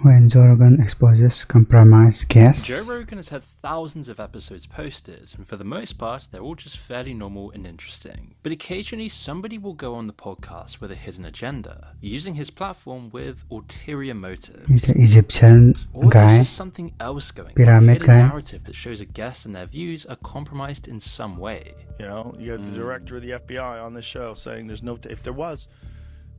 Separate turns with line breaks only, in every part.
when Joe Rogan exposes compromised guests.
Joe Rogan has had thousands of episodes posted, and for the most part, they're all just fairly normal and interesting. But occasionally, somebody will go on the podcast with a hidden agenda, using his platform with ulterior motives.
He's an Egyptian
Or
guy,
there's just something else going on, a
pyramid
hidden
guy.
narrative that shows a guest and their views are compromised in some way.
You know, you got the director of the FBI on this show saying there's no, if there was,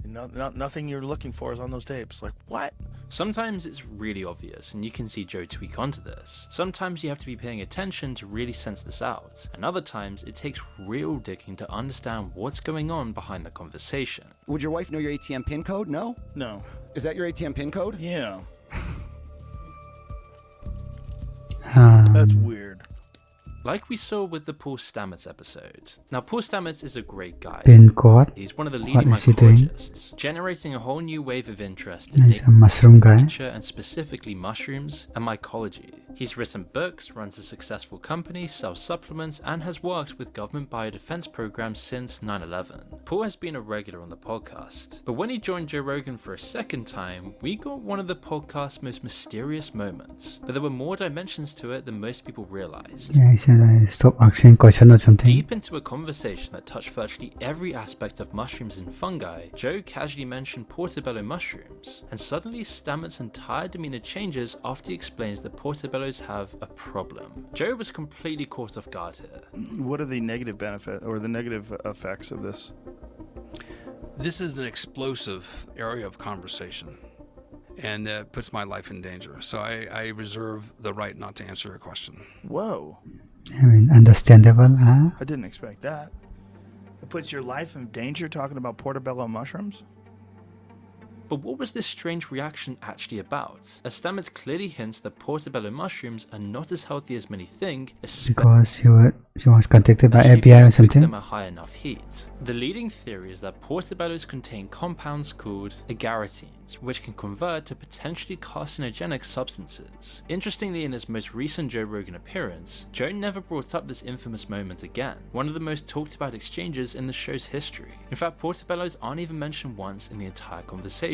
nothing you're looking for is on those tapes. Like, what?
Sometimes it's really obvious and you can see Joe tweak onto this. Sometimes you have to be paying attention to really sense this out. And other times it takes real digging to understand what's going on behind the conversation.
Would your wife know your ATM PIN code? No?
No.
Is that your ATM PIN code?
Yeah.
Um,
That's weird.
Like we saw with the Paul Stamets episode. Now, Paul Stamets is a great guy.
Been caught.
He's one of the leading
is he doing?
mycologists, generating a whole new wave of interest in
He's a mushroom guy.
nature and specifically mushrooms and mycology. He's written books, runs a successful company, sells supplements, and has worked with government biodefense programs since 9/11. Paul has been a regular on the podcast, but when he joined Joe Rogan for a second time, we got one of the podcast's most mysterious moments. But there were more dimensions to it than most people realized.
Yeah, he said stop asking question or something.
Deep into a conversation that touched virtually every aspect of mushrooms and fungi, Joe casually mentioned portobello mushrooms, and suddenly Stamets' entire demeanor changes after he explains that portobellos have a problem. Joe was completely caught off guard here.
What are the negative benefit or the negative effects of this?
This is an explosive area of conversation, and puts my life in danger. So I reserve the right not to answer your question.
Whoa.
I mean, understandable, huh?
I didn't expect that. It puts your life in danger talking about portobello mushrooms?
But what was this strange reaction actually about? As Stamets clearly hints that portobello mushrooms are not as healthy as many think, especially
Because she was contacted by
if you
FBI or
don't cook
something.
them at high enough heat. The leading theory is that portobellos contain compounds called agaritines, which can convert to potentially carcinogenic substances. Interestingly, in his most recent Joe Rogan appearance, Joe never brought up this infamous moment again, one of the most talked about exchanges in the show's history. In fact, portobellos aren't even mentioned once in the entire conversation.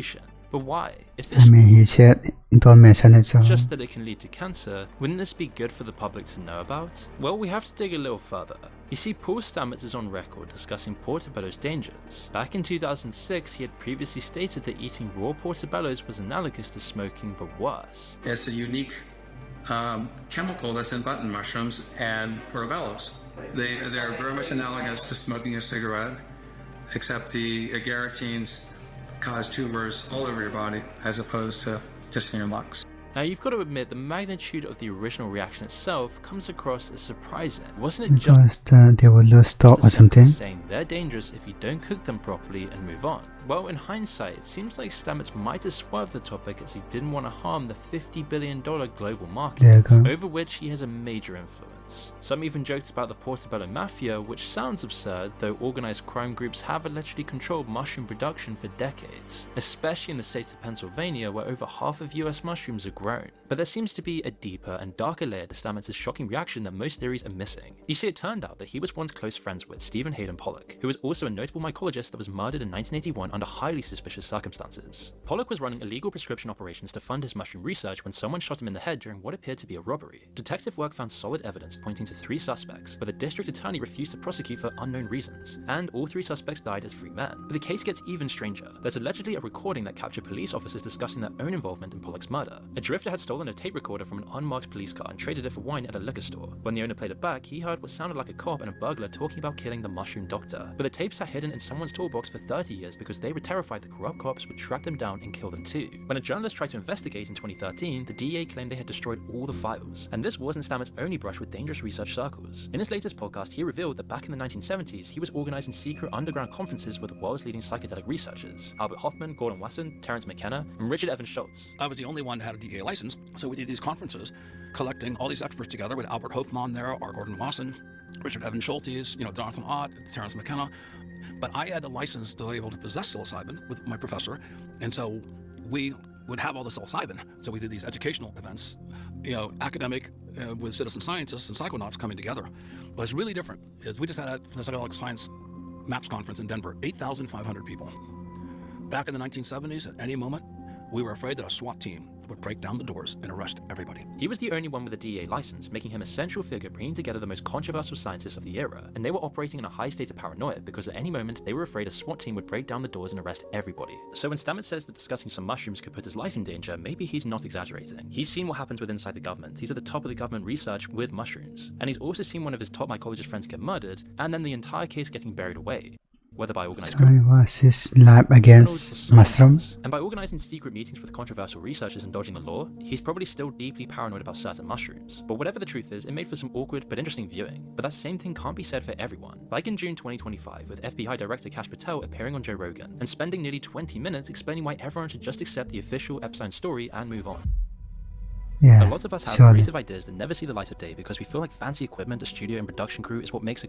But why? If this
I mean, he said don't mention it, so
just that it can lead to cancer, wouldn't this be good for the public to know about? Well, we have to dig a little further. You see, Paul Stamets is on record discussing portobello's dangers. Back in 2006, he had previously stated that eating raw portobellos was analogous to smoking, but worse.
It's a unique chemical that's in button mushrooms and portobellos. They're very much analogous to smoking a cigarette, except the agaritines cause tumors all over your body as opposed to just in your lungs.
Now, you've got to admit the magnitude of the original reaction itself comes across as surprising. Wasn't it just
because they will lose stock or
as simple
something.
as saying they're dangerous if you don't cook them properly and move on? Well, in hindsight, it seems like Stamets might have swerved the topic as he didn't want to harm the $50 billion global market,
There you go.
over which he has a major influence. Some even joked about the Portobello Mafia, which sounds absurd, though organized crime groups have allegedly controlled mushroom production for decades, especially in the state of Pennsylvania, where over half of US mushrooms are grown. But there seems to be a deeper and darker layer to Stamets' shocking reaction that most theories are missing. You see, it turned out that he was once close friends with Stephen Hayden Pollock, who was also a notable mycologist that was murdered in 1981 under highly suspicious circumstances. Pollock was running illegal prescription operations to fund his mushroom research when someone shot him in the head during what appeared to be a robbery. Detective work found solid evidence pointing to 3 suspects, but the district attorney refused to prosecute for unknown reasons, and all 3 suspects died as free men. But the case gets even stranger. There's allegedly a recording that captured police officers discussing their own involvement in Pollock's murder. A drifter had stolen a tape recorder from an unmarked police car and traded it for wine at a liquor store. When the owner played it back, he heard what sounded like a cop and a burglar talking about killing the mushroom doctor. But the tape sat hidden in someone's toolbox for 30 years because they were terrified the corrupt cops would track them down and kill them too. When a journalist tried to investigate in 2013, the DEA claimed they had destroyed all the files. And this wasn't Stamets' only brush with dangerous research circles. In his latest podcast, he revealed that back in the 1970s, he was organizing secret underground conferences with the world's leading psychedelic researchers: Albert Hoffman, Gordon Wasson, Terence McKenna, and Richard Evans Schultz.
I was the only one that had a DEA license, so we did these conferences, collecting all these experts together with Albert Hoffman there, or Gordon Wasson, Richard Evans Schultz, Jonathan Ott, Terence McKenna. But I had the license to be able to possess psilocybin with my professor, and so we would have all the psilocybin. So we did these educational events, academic with citizen scientists and psychonauts coming together. But it's really different. We just had the Psychedelic Science MAPS conference in Denver, 8,500 people. Back in the 1970s, at any moment, We were afraid that a SWAT team would break down the doors and arrest everybody.
He was the only one with a DEA license, making him a central figure bringing together the most controversial scientists of the era, and they were operating in a high state of paranoia because at any moment they were afraid a SWAT team would break down the doors and arrest everybody. So when Stamets says that discussing some mushrooms could put his life in danger, maybe he's not exaggerating. He's seen what happens with inside the government. He's at the top of the government research with mushrooms, and he's also seen one of his top mycologist friends get murdered, and then the entire case getting buried away, whether by organized
So it was his lab against mushrooms.
and by organizing secret meetings with controversial researchers and dodging the law, he's probably still deeply paranoid about certain mushrooms. But whatever the truth is, it made for some awkward but interesting viewing. But that same thing can't be said for everyone. Like in June 2025, with FBI Director Kash Patel appearing on Joe Rogan and spending nearly 20 minutes explaining why everyone should just accept the official Epstein story and move on.
Yeah,
A lot of us have
surely.
creative ideas that never see the light of day because we feel like fancy equipment, a studio and production crew is what makes a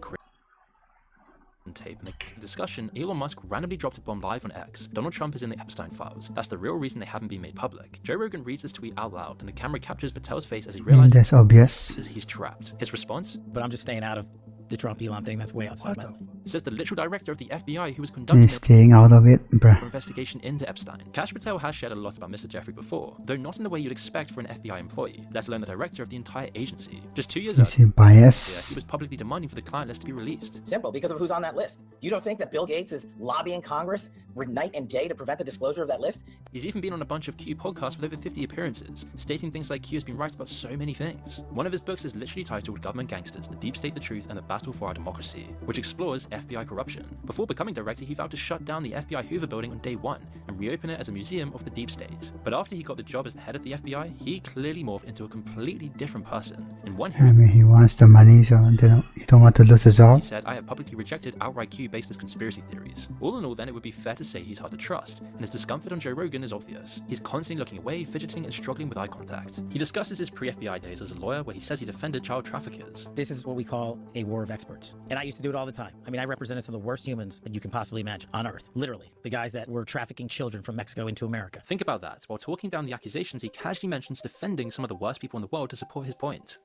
tape. In the discussion, Elon Musk randomly dropped a bomb live on X. Donald Trump is in the Epstein files. That's the real reason they haven't been made public. Joe Rogan reads this tweet out loud, and the camera captures Patel's face as he realizes
That's obvious.
he's trapped. His response?
But I'm just staying out of the Trump Elon thing. That's way outside my league.
Says the literal director of the FBI who was
He's
conducting
staying out of it, bruh.
an investigation into Epstein. Kash Patel has shared a lot about Mr. Jeffrey before, though not in the way you'd expect for an FBI employee, let alone the director of the entire agency. Just 2 years
Is
earlier,
he biased?
he was publicly demanding for the client list to be released.
Simple, because of who's on that list. You don't think that Bill Gates is lobbying Congress night and day to prevent the disclosure of that list?
He's even been on a bunch of Q podcasts with over 50 appearances, stating things like Q has been right about so many things. One of his books is literally titled Government Gangsters, The Deep State, the Truth, and the Battle for Our Democracy, which explores FBI corruption. Before becoming director, he vowed to shut down the FBI Hoover building on day one and reopen it as a museum of the deep state. But after he got the job as the head of the FBI, he clearly morphed into a completely different person. In one
I
hearing,
mean, he wants the money, so he don't want to lose his
he
job.
said, "I have publicly rejected outright Q-baseless conspiracy theories." All in all, then, it would be fair to say he's hard to trust, and his discomfort on Joe Rogan is obvious. He's constantly looking away, fidgeting, and struggling with eye contact. He discusses his pre-FBI days as a lawyer, where he says he defended child traffickers.
This is what we call a war of experts. And I used to do it all the time. I mean, I represented some of the worst humans that you can possibly imagine on Earth. Literally. The guys that were trafficking children from Mexico into America.
Think about that. While talking down the accusations, he casually mentions defending some of the worst people in the world to support his point.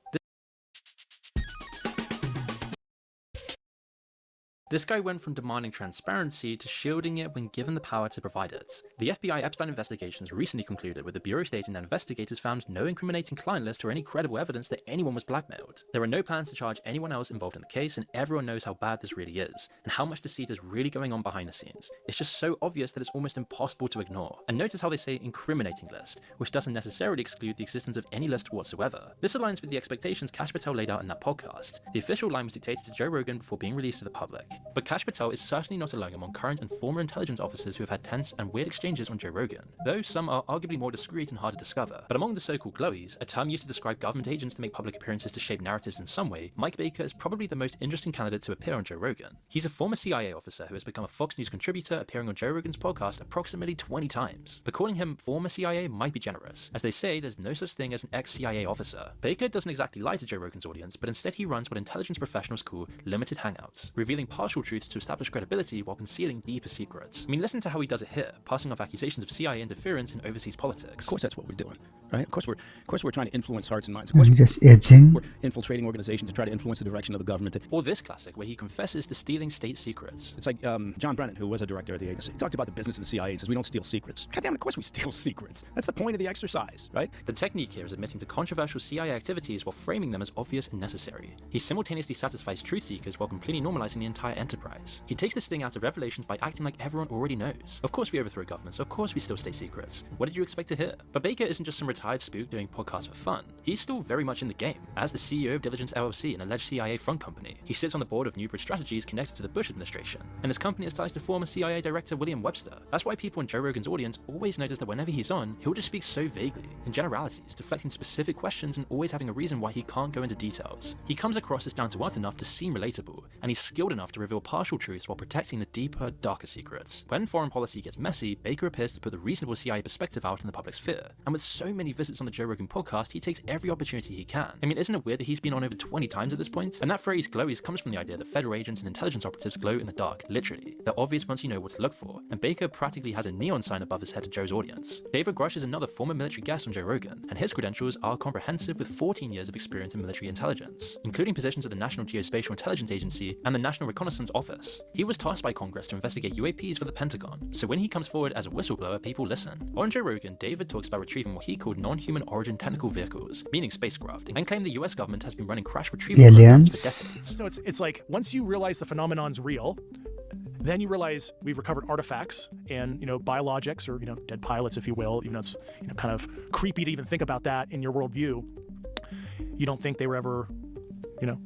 This guy went from demanding transparency to shielding it when given the power to provide it. The FBI Epstein investigations recently concluded, with the Bureau stating that investigators found no incriminating client list or any credible evidence that anyone was blackmailed. There are no plans to charge anyone else involved in the case, and everyone knows how bad this really is, and how much deceit is really going on behind the scenes. It's just so obvious that it's almost impossible to ignore. And notice how they say incriminating list, which doesn't necessarily exclude the existence of any list whatsoever. This aligns with the expectations Kash Patel laid out in that podcast. The official line was dictated to Joe Rogan before being released to the public. But Kash Patel is certainly not alone among current and former intelligence officers who have had tense and weird exchanges on Joe Rogan, though some are arguably more discreet and hard to discover. But among the so-called glowies, a term used to describe government agents to make public appearances to shape narratives in some way, Mike Baker is probably the most interesting candidate to appear on Joe Rogan. He's a former CIA officer who has become a Fox News contributor, appearing on Joe Rogan's podcast approximately 20 times. But calling him former CIA might be generous, as they say there's no such thing as an ex-CIA officer. Baker doesn't exactly lie to Joe Rogan's audience, but instead he runs what intelligence professionals call limited hangouts, revealing partial truths to establish credibility while concealing deeper secrets. I mean, listen to how he does it here, passing off accusations of CIA interference in overseas politics.
Of course, that's what we're doing, right? Of course, we're trying to influence hearts and minds. Of
He's
course,
just edging.
we're infiltrating organizations to try to influence the direction of the government.
Or this classic, where he confesses to stealing state secrets.
It's like John Brennan, who was a director of the agency. He talked about the business of the CIA and says we don't steal secrets. God damn it, of course we steal secrets. That's the point of the exercise, right?
The technique here is admitting to controversial CIA activities while framing them as obvious and necessary. He simultaneously satisfies truth seekers while completely normalizing the entire enterprise. He takes the sting out of revelations by acting like everyone already knows. Of course we overthrow governments, of course we still stay secrets. What did you expect to hear? But Baker isn't just some retired spook doing podcasts for fun. He's still very much in the game. As the CEO of Diligence LLC, an alleged CIA front company, he sits on the board of Newbridge Strategies connected to the Bush administration, and his company has ties to former CIA Director William Webster. That's why people in Joe Rogan's audience always notice that whenever he's on, he'll just speak so vaguely, in generalities, deflecting specific questions and always having a reason why he can't go into details. He comes across as down to earth enough to seem relatable, and he's skilled enough to reveal partial truths while protecting the deeper, darker secrets. When foreign policy gets messy, Baker appears to put the reasonable CIA perspective out in the public sphere, and with so many visits on the Joe Rogan podcast, he takes every opportunity he can. I mean, isn't it weird that he's been on over 20 times at this point? And that phrase glowies comes from the idea that federal agents and intelligence operatives glow in the dark, literally. They're obvious once you know what to look for, and Baker practically has a neon sign above his head to Joe's audience. David Grush is another former military guest on Joe Rogan, and his credentials are comprehensive with 14 years of experience in military intelligence, including positions at the National Geospatial Intelligence Agency and the National Reconnaissance Wilson's office. He was tasked by Congress to investigate UAPs for the Pentagon, so when he comes forward as a whistleblower, people listen. On Joe Rogan, David talks about retrieving what he called non-human origin technical vehicles, meaning spacecraft, and claimed the US government has been running crash retrieval programs for decades.
So it's like, once you realize the phenomenon's real, then you realize we've recovered artifacts and, biologics, or, dead pilots, if you will, even though it's, kind of creepy to even think about that in your worldview. You don't think they were ever,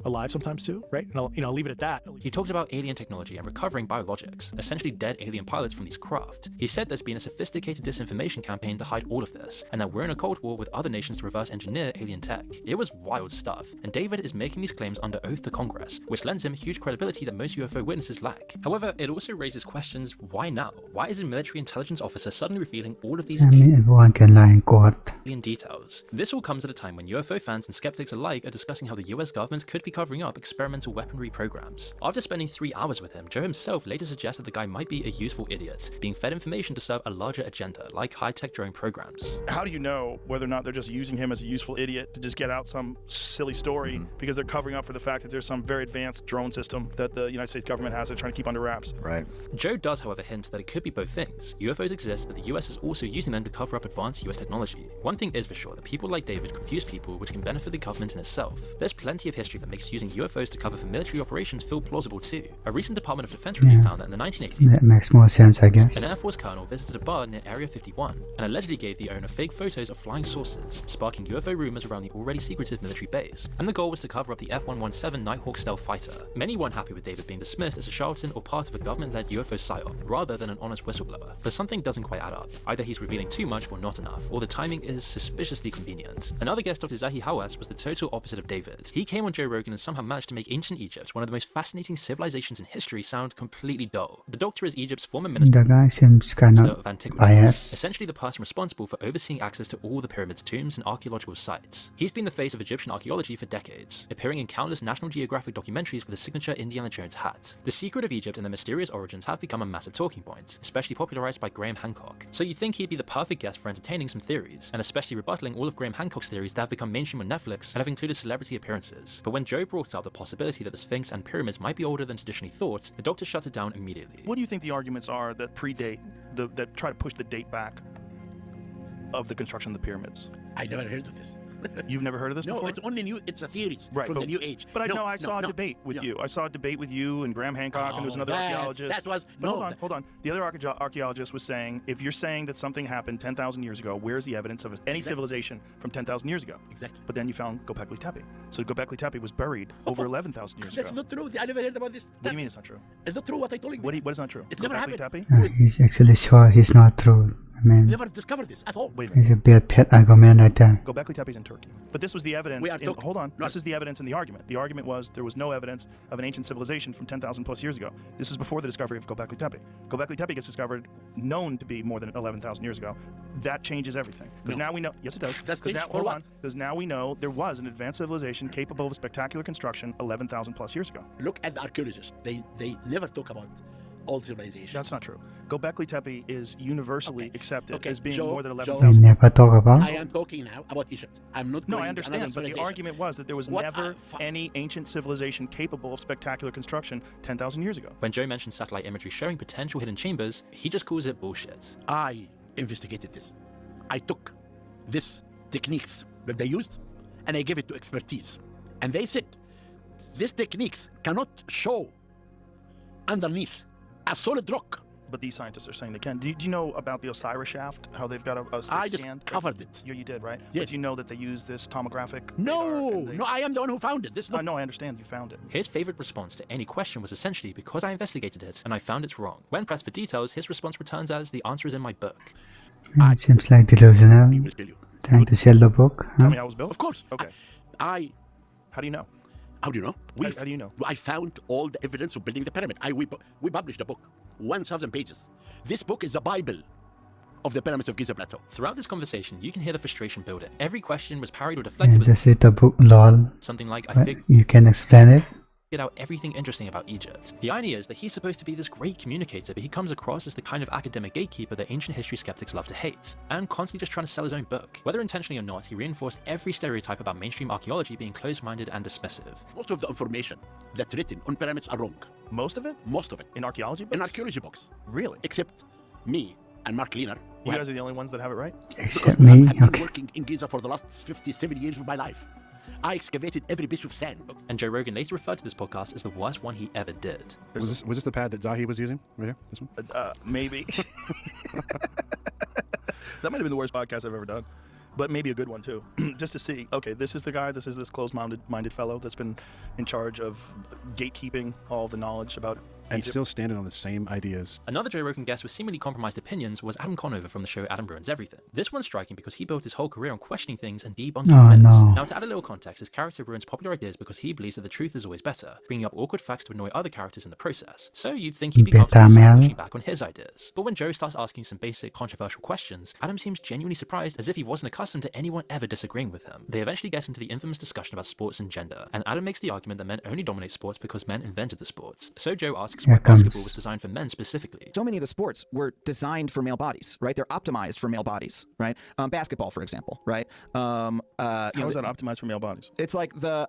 alive sometimes too, right? And I'll leave it at that.
He talked about alien technology and recovering biologics, essentially dead alien pilots from these craft. He said there's been a sophisticated disinformation campaign to hide all of this, and that we're in a cold war with other nations to reverse engineer alien tech. It was wild stuff, and David is making these claims under oath to Congress, which lends him huge credibility that most UFO witnesses lack. However, it also raises questions: why now? Why is a military intelligence officer suddenly revealing all of these
everyone can lie in court.
alien details? This all comes at a time when UFO fans and skeptics alike are discussing how the US government could be covering up experimental weaponry programs. After spending 3 hours with him, Joe himself later suggested the guy might be a useful idiot, being fed information to serve a larger agenda, like high-tech drone programs.
How do you know whether or not they're just using him as a useful idiot to just get out some silly story because they're covering up for the fact that there's some very advanced drone system that the United States government has, they're trying to keep under wraps?
Right.
Joe does, however, hint that it could be both things. UFOs exist, but the US is also using them to cover up advanced US technology. One thing is for sure, that people like David confuse people, which can benefit the government in itself. There's plenty of history that makes using UFOs to cover for military operations feel plausible too. A recent Department of Defense review found that in the 1980s,
That makes more sense, I guess.
an Air Force colonel visited a bar near Area 51 and allegedly gave the owner fake photos of flying saucers, sparking UFO rumors around the already secretive military base. And the goal was to cover up the F-117 Nighthawk stealth fighter. Many weren't happy with David being dismissed as a charlatan or part of a government-led UFO psyop, rather than an honest whistleblower. But something doesn't quite add up. Either he's revealing too much or not enough, or the timing is suspiciously convenient. Another guest, Dr. Zahi Hawass, was the total opposite of David. He came on Joe Rogan and somehow managed to make ancient Egypt, one of the most fascinating civilizations in history, sound completely dull. The doctor is Egypt's former minister
The guy seems kind
of
of
antiquities,
biased.
essentially the person responsible for overseeing access to all the pyramids, tombs, and archaeological sites. He's been the face of Egyptian archaeology for decades, appearing in countless National Geographic documentaries with a signature Indiana Jones hat. The secret of Egypt and the mysterious origins have become a massive talking point, especially popularized by Graham Hancock. So you'd think he'd be the perfect guest for entertaining some theories, and especially rebuttaling all of Graham Hancock's theories that have become mainstream on Netflix and have included celebrity appearances. But when Joe brought up the possibility that the Sphinx and pyramids might be older than traditionally thought, the doctor shut it down immediately.
What do you think the arguments are that predate, that try to push the date back of the construction of the pyramids?
I never heard of this.
You've never heard of this
No,
before?
it's only new. It's a theories
Right,
from the new age.
But I saw a debate with you. I saw a debate with you and Graham Hancock, and there was another archaeologist.
That was
But hold on. The other archaeologist was saying, if you're saying that something happened 10,000 years ago, where's the evidence of any civilization from 10,000 years ago?
Exactly.
But then you found Göbekli Tepe. So Göbekli Tepe was buried over 11,000 years
That's
ago.
not true. I never heard about this.
What do you mean it's not true?
It's not true what I told you.
What is not true?
It never
Göbekli
happened.
Tepe?
He's actually sure he's not true. I mean,
Never discovered this at all.
Wait a minute.
it's a bit pet argument right there.
Göbekli Tepe is in Turkey. But this was the evidence. Hold on. This is the evidence in the argument. The argument was there was no evidence of an ancient civilization from 10,000 plus years ago. This is before the discovery of Göbekli Tepe. Göbekli Tepe gets discovered, known to be more than 11,000 years ago. That changes everything. Because now we know. Yes, it does.
That's
Because
changed for what?
Because now we know there was an advanced civilization capable of spectacular construction 11,000 plus years ago.
Look at the archaeologists. They never talk about old civilization.
That's not true. Göbekli Tepe is universally accepted as being
Joe,
more than
We
11,000.
never talk about.
I am talking now about Egypt. I'm not.
No,
going
I
to
understand,
another
but the
civilization.
argument was that there was
What
never
I
any ancient civilization capable of spectacular construction 10,000 years ago.
When Joe mentioned satellite imagery showing potential hidden chambers, he just calls it bullshit.
I investigated this. I took this techniques that they used and I gave it to expertise. And they said, these techniques cannot show underneath a solid rock.
But these scientists are saying they can. Do you know about the Osiris shaft? How they've got a
I
stand?
discovered it.
You did, right?
Yes.
But you know that they use this tomographic
No,
radar and they-
no, I am the one who found it. This is not.
No, I understand you found it.
His favorite response to any question was essentially, because I investigated it and I found it's wrong. When pressed for details, his response returns as, the answer is in my book.
It seems like delusional.
I will tell you.
Trying to sell the book.
Tell
Huh?
me how it was built?
Of course.
Okay.
I
How do you know?
how do you know?
How do you know?
I found all the evidence of building the pyramid. We published a book, 1,000 pages. This book is the Bible of the pyramids of Giza Plateau.
Throughout this conversation, you can hear the frustration building. Every question was parried or
Yeah,
deflected with
just read the book, lol.
something like, I
But
think
you can explain it.
out everything interesting about Egypt. The irony is that he's supposed to be this great communicator, but he comes across as the kind of academic gatekeeper that ancient history skeptics love to hate, and constantly just trying to sell his own book. Whether intentionally or not, he reinforced every stereotype about mainstream archaeology being closed-minded and dismissive.
Most of the information that's written on pyramids are wrong.
Most of it?
Most of it.
In archaeology books?
In archaeology books.
Really?
Except me and Mark Leaner.
You guys are the only ones that have it right?
Except me?
I've been
Okay.
working in Giza for the last 57 years of my life. I excavated every bit of sand.
And Joe Rogan later referred to this podcast as the worst one he ever did.
Was this the pad that Zahi was using right here? This one?
Maybe. That might have been the worst podcast I've ever done. But maybe a good one too. Just to see, okay, this is the guy, this is this closed-minded fellow that's been in charge of gatekeeping all the knowledge about
And
Egypt.
still standing on the same ideas.
Another Joe Rogan guest with seemingly compromised opinions was Adam Conover from the show Adam Ruins Everything. This one's striking because he built his whole career on questioning things and debunking myths.
no.
Now, to add a little context, his character ruins popular ideas because he believes that the truth is always better, bringing up awkward facts to annoy other characters in the process. So you'd think he'd be comfortable
Betamel.
pushing back on his ideas. But when Joe starts asking some basic controversial questions, Adam seems genuinely surprised, as if he wasn't accustomed to anyone ever disagreeing with him. They eventually get into the infamous discussion about sports and gender, and Adam makes the argument that men only dominate sports because men invented the sports. So Joe asks why basketball was designed for men specifically.
So many of the sports were designed for male bodies, right? They're optimized for male bodies, right? Basketball, for example, right?
How is that optimized for male bodies?
It's like the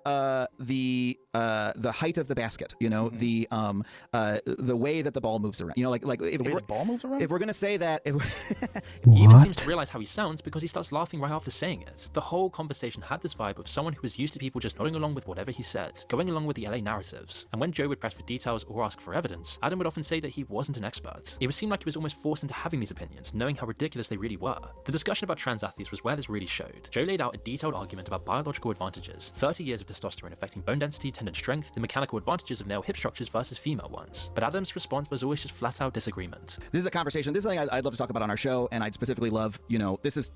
height of the basket, you know, the way that the ball moves around, you know, like if
The way the ball moves around?
If we're gonna say that,
He even seems to realize how he sounds because he starts laughing right after saying it. The whole conversation had this vibe of someone who was used to people just nodding along with whatever he said, going along with the LA narratives. And when Joe would press for details or ask for evidence, Adam would often say that he wasn't an expert. It would seem like he was almost forced into having these opinions, knowing how ridiculous they really were. The discussion about trans athletes was where this really showed. Joe laid out a detailed argument about biological advantages, 30 years of testosterone affecting bone density, tendon strength, the mechanical advantages of male hip structures versus female ones. But Adam's response was always just flat out disagreement.
this is a conversation, this is something I'd love to talk about on our show, and I'd specifically love, you know, this is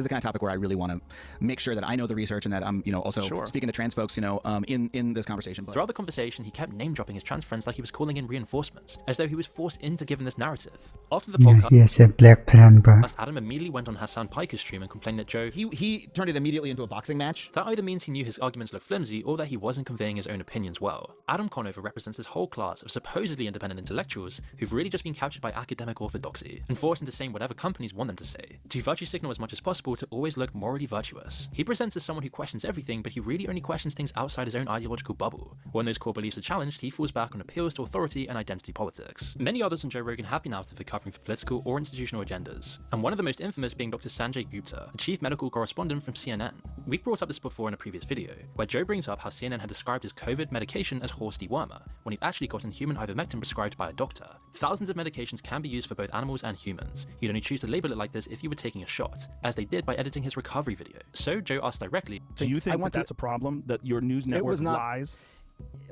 the kind of topic where I really want to make sure that I know the research and that I'm, you know, also speaking to trans folks, you know, in this conversation. But
throughout the conversation, he kept name-dropping his trans friends like he was calling in reinforcements, as though he was forced into giving this narrative. After the podcast,
He has a black pen, bro.
Adam immediately went on Hassan Piker's stream and complained that Joe...
He turned it immediately into a boxing match.
That either means he knew his arguments looked flimsy or that he wasn't conveying his own opinions well. Adam Conover represents this whole class of supposedly independent intellectuals who've really just been captured by academic orthodoxy and forced into saying whatever companies want them to say, to virtue signal as much as possible to always look morally virtuous. He presents as someone who questions everything, but he really only questions things outside his own ideological bubble. When those core beliefs are challenged, he falls back on appeals to authority and identity politics. Many others on Joe Rogan have been outed for covering for political or institutional agendas, and one of the most infamous being Dr. Sanjay Gupta, the chief medical correspondent from CNN. We've brought up this before in a previous video, where Joe brings up how CNN had described his COVID medication as horse dewormer, when he'd actually gotten human ivermectin prescribed by a doctor. Thousands of medications can be used for both animals and humans. You'd only choose to label it like this if you were taking a shot, as they did by editing his recovery video. So Joe asked directly,
Do you think that's a problem, that your news network lies?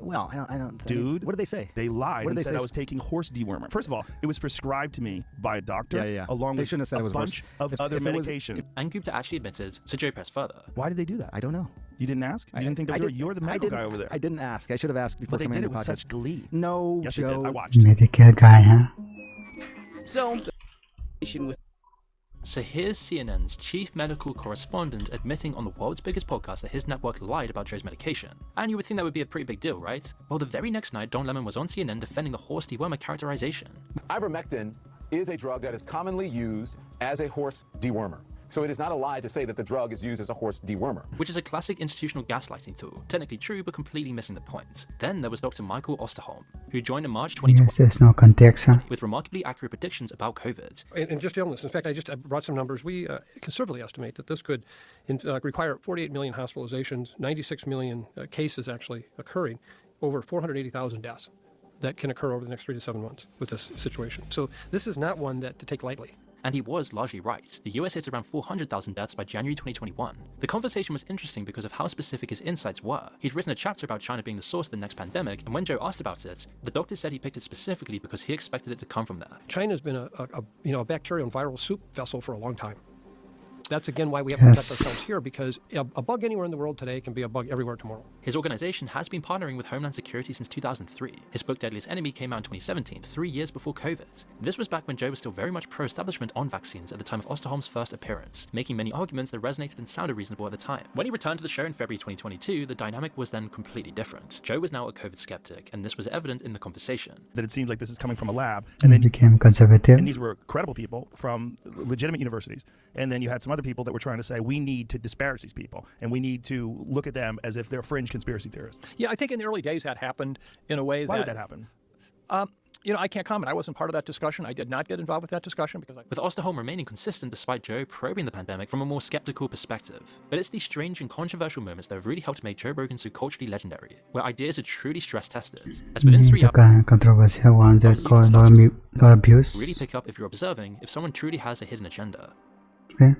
Well, I don't.
Dude,
what did they say?
They lied
What
and
did they
said
say?
I was taking horse dewormer. First of all, it was prescribed to me by a doctor, along
They
with
shouldn't have said
a
it was
bunch of other medication.
and Gupta actually admitted, so Joe pressed further.
Why did they do that?
I don't know.
You didn't ask? You didn't think they were? You're the medical guy over there.
I didn't ask. I should have asked before
But they
coming
did
on
it
the
with
podcast.
such glee.
No,
Yes,
Joe.
they did. I watched.
Medical guy, huh?
So here's CNN's chief medical correspondent admitting on the world's biggest podcast that his network lied about Joe's medication. And you would think that would be a pretty big deal, right? Well, the very next night, Don Lemon was on CNN defending the horse dewormer characterization.
Ivermectin is a drug that is commonly used as a horse dewormer. So it is not a lie to say that the drug is used as a horse dewormer.
Which is a classic institutional gaslighting tool. Technically true, but completely missing the point. Then there was Dr. Michael Osterholm, who joined in March 2020
Yes, there's no context, huh?
with remarkably accurate predictions about COVID.
And just illness. In fact, I brought some numbers. We conservatively estimate that this could require 48 million hospitalizations, 96 million cases actually occurring, over 480,000 deaths that can occur over the next 3 to 7 months with this situation. So this is not one that to take lightly.
And he was largely right. The US hit around 400,000 deaths by January 2021. The conversation was interesting because of how specific his insights were. He'd written a chapter about China being the source of the next pandemic, and when Joe asked about it, the doctor said he picked it specifically because he expected it to come from there.
China's been a bacterial and viral soup vessel for a long time. That's again why we have to protect ourselves here, because a bug anywhere in the world today can be a bug everywhere tomorrow.
His organization has been partnering with Homeland Security since 2003. His book Deadliest Enemy came out in 2017, 3 years before COVID. This was back when Joe was still very much pro-establishment on vaccines at the time of Osterholm's first appearance, making many arguments that resonated and sounded reasonable at the time. When he returned to the show in February 2022, the dynamic was then completely different. Joe was now a COVID skeptic, and this was evident in the conversation.
That it seems like this is coming from a lab,
and then became conservative.
And these were credible people from legitimate universities. And then you had some other people that were trying to say, we need to disparage these people, and we need to look at them as if they're fringe conspiracy theorists.
Yeah, I think in the early days that happened in a way
Why did that happen?
I can't comment. I wasn't part of that discussion. I did not get involved with that discussion because
With Osterholm remaining consistent despite Joe probing the pandemic from a more skeptical perspective. But it's these strange and controversial moments that have really helped make Joe Rogan so culturally legendary, where ideas are truly stress tested. As within 3 hours,
controversial one that called no abuse.
Really pick up if you're observing if someone truly has a hidden agenda.
Okay.